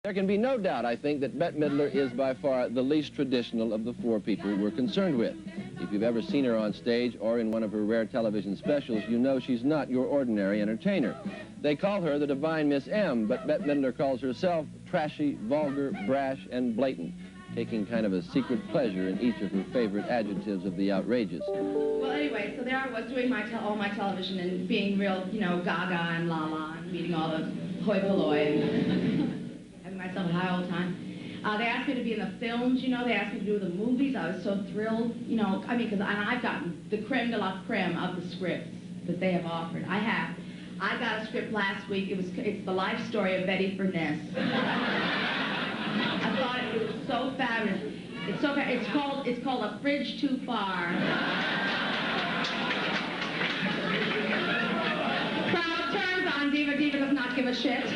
There can be no doubt, I think, that Bette Midler is by far the least traditional of the four people we're concerned with. If you've ever seen her on stage or in one of her rare television specials, you know she's not your ordinary entertainer. They call her the Divine Miss M, but Bette Midler calls herself trashy, vulgar, brash, and blatant, taking kind of a secret pleasure in each of her favorite adjectives of the outrageous. Well, anyway, so there I was doing all my television and being real, you know, gaga and la-la and meeting all the hoi polloi and having myself a high old time. They asked me to be in the films, you know, they asked me to do the movies. I was so thrilled, you know, I mean, because I've gotten the creme de la creme of the scripts that they have offered. I got a script last week. It's the life story of Betty Furness. I thought it was so fabulous. It's called A Fridge Too Far. Crowd turns on Diva. Diva does not give a shit.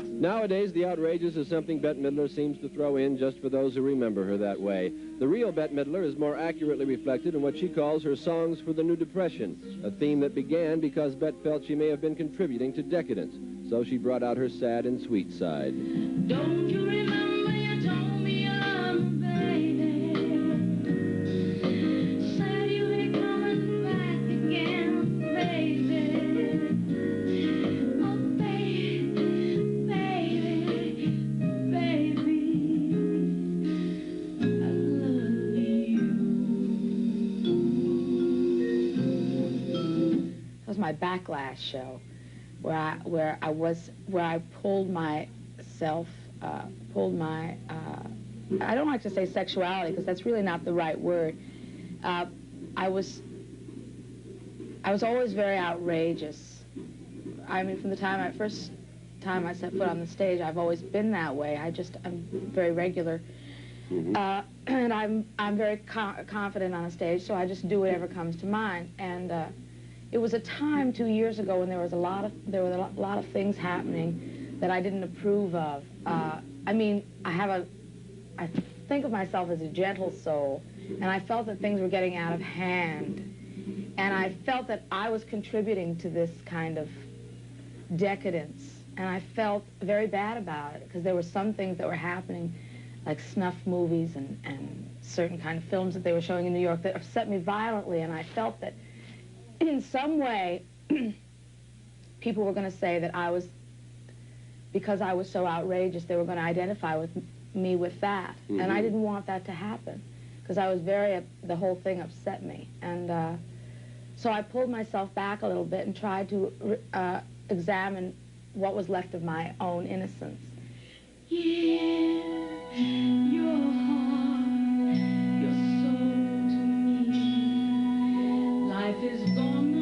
Nowadays, the outrageous is something Bette Midler seems to throw in just for those who remember her that way. The real Bette Midler is more accurately reflected in what she calls her songs for the New Depression, a theme that began because Bette felt she may have been contributing to decadence, so she brought out her sad and sweet side. Don't you remember you told me you loved me, baby? Said you were coming back again, baby. Oh, baby, baby, baby, I love you. That was my backlash show, where I pulled myself, I don't like to say sexuality because that's really not the right word. I was always very outrageous. I mean, from the first time I set foot on the stage, I've always been that way. I'm very regular. And I'm very confident on a stage, so I just do whatever comes to mind. And it was a time 2 years ago when there were a lot of things happening that I didn't approve of. I mean, I think of myself as a gentle soul, and I felt that things were getting out of hand. And I felt that I was contributing to this kind of decadence. And I felt very bad about it, because there were some things that were happening, like snuff movies and certain kind of films that they were showing in New York that upset me violently, and I felt that in some way people were going to say that because I was so outrageous, they were going to identify with me with that. And I didn't want that to happen, because I was the whole thing upset me. And so I pulled myself back a little bit and tried to examine what was left of my own innocence. Yeah, your heart, your soul to me. Life is gonna be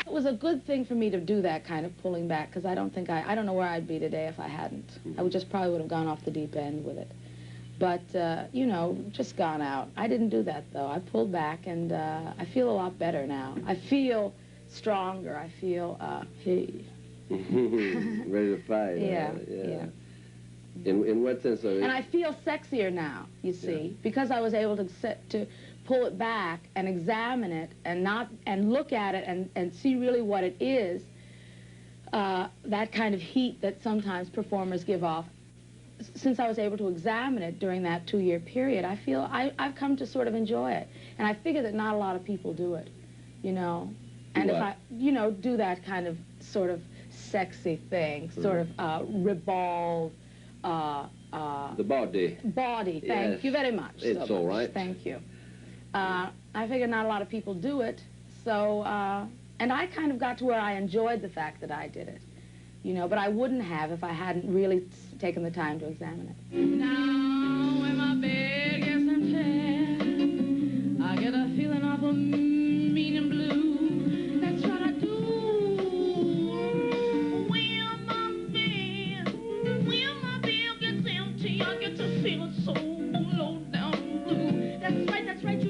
It was a good thing for me to do that kind of pulling back, because I don't know where I'd be today if I hadn't. I probably would have gone off the deep end with it. But, you know, just gone out. I didn't do that, though. I pulled back, and I feel a lot better now. I feel stronger. I feel, Ready to fight. Yeah. In what sense? And I feel sexier now, you see, because I was able to pull it back and examine it and look at it and see really what it is, that kind of heat that sometimes performers give off. Since I was able to examine it during that 2-year period, I feel I've come to sort of enjoy it. And I figure that not a lot of people do it, you know. And if I, you know, do that kind of sort of sexy thing, sort of ribald, the body. Body, thank you very much. It's all right. Thank you. I figure not a lot of people do it, so, and I kind of got to where I enjoyed the fact that I did it, you know, but I wouldn't have if I hadn't really taken the time to examine it. Now when my bed gets empty, I get a feeling awful mean and blue. That's what I do. When my bed gets empty, I get to feel so low down blue. That's right, you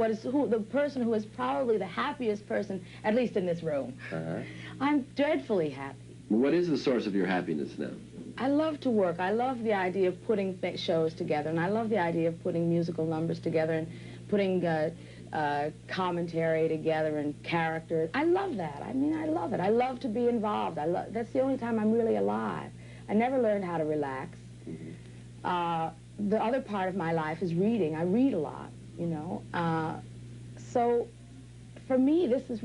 the person who is probably the happiest person, at least in this room. Uh-huh. I'm dreadfully happy. What is the source of your happiness now? I love to work. I love the idea of putting shows together, and I love the idea of putting musical numbers together and putting commentary together and characters. I love that. I mean, I love it. I love to be involved. That's the only time I'm really alive. I never learned how to relax. The other part of my life is reading. I read a lot, you know. So for me, this is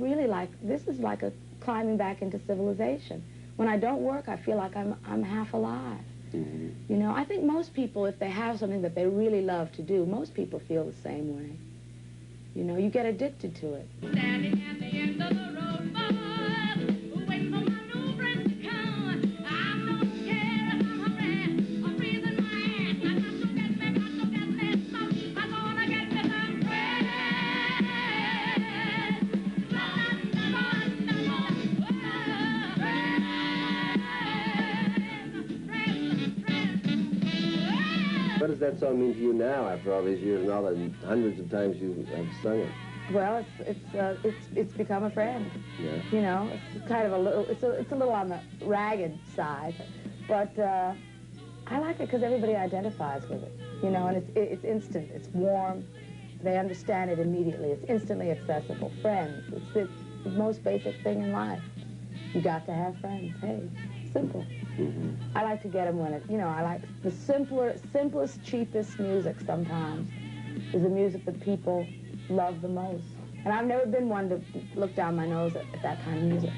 like a climbing back into civilization. When I don't work, I feel like I'm half alive. You know, I think most people, if they have something that they really love to do, most people feel the same way. You know, you get addicted to it. Standing at the end of the road, boy, waiting for my new friend to come. I'm not scared, I'm hungry, I'm freezing my ass. I got to get this, I'm gonna get me some friends. What does that song mean to you now, after all these years and all the hundreds of times you have sung it? Well, it's become a friend. Yeah. You know, it's kind of a little, it's a little on the ragged side, but I like it because everybody identifies with it. You know, and it's instant, it's warm, they understand it immediately, it's instantly accessible. Friends, it's the most basic thing in life. You got to have friends. Hey, simple. I like to get them when it, you know, I like the simplest, cheapest music sometimes is the music that people love the most. And I've never been one to look down my nose at that kind of music.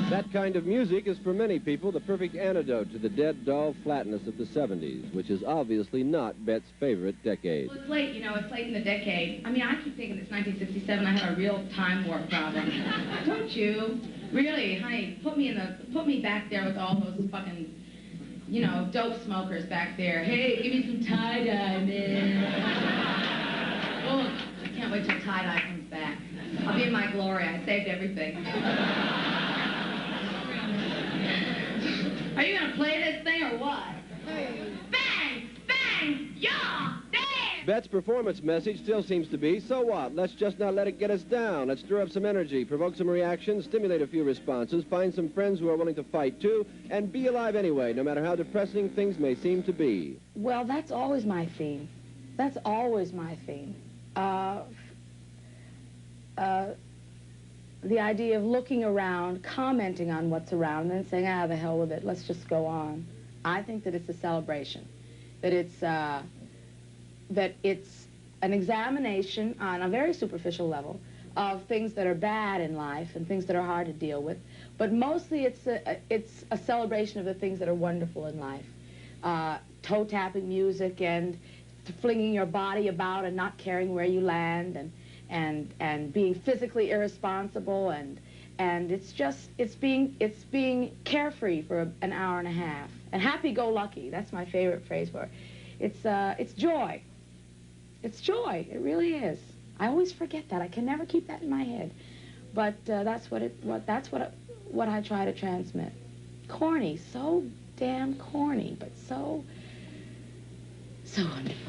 That kind of music is for many people the perfect antidote to the dead, dull flatness of the 70s, which is obviously not Bette's favorite decade. Well, it's late, you know, it's late in the decade. I mean, I keep thinking it's 1967, I had a real time warp problem. Don't you? Really, honey, put me back there with all those fucking, you know, dope smokers back there. Hey, give me some tie-dye, man. Oh, I can't wait till tie-dye comes back. I'll be in my glory. I saved everything. Are you gonna play this thing or what? Bang! Bang! Yeah! Damn! Bette's performance message still seems to be, so what? Let's just not let it get us down. Let's stir up some energy, provoke some reactions, stimulate a few responses, find some friends who are willing to fight too, and be alive anyway, no matter how depressing things may seem to be. Well, that's always my theme. That's always my theme. The idea of looking around, commenting on what's around, and then saying, the hell with it, let's just go on. I think that it's a celebration, that it's an examination on a very superficial level of things that are bad in life and things that are hard to deal with, but mostly it's a celebration of the things that are wonderful in life. Toe-tapping music and flinging your body about and not caring where you land, and being physically irresponsible, and it's being carefree for an hour and a half, and happy-go-lucky. That's my favorite phrase for it. It's joy. It's joy. It really is. I always forget that. I can never keep that in my head, but that's what I try to transmit. Corny, so damn corny, but so wonderful.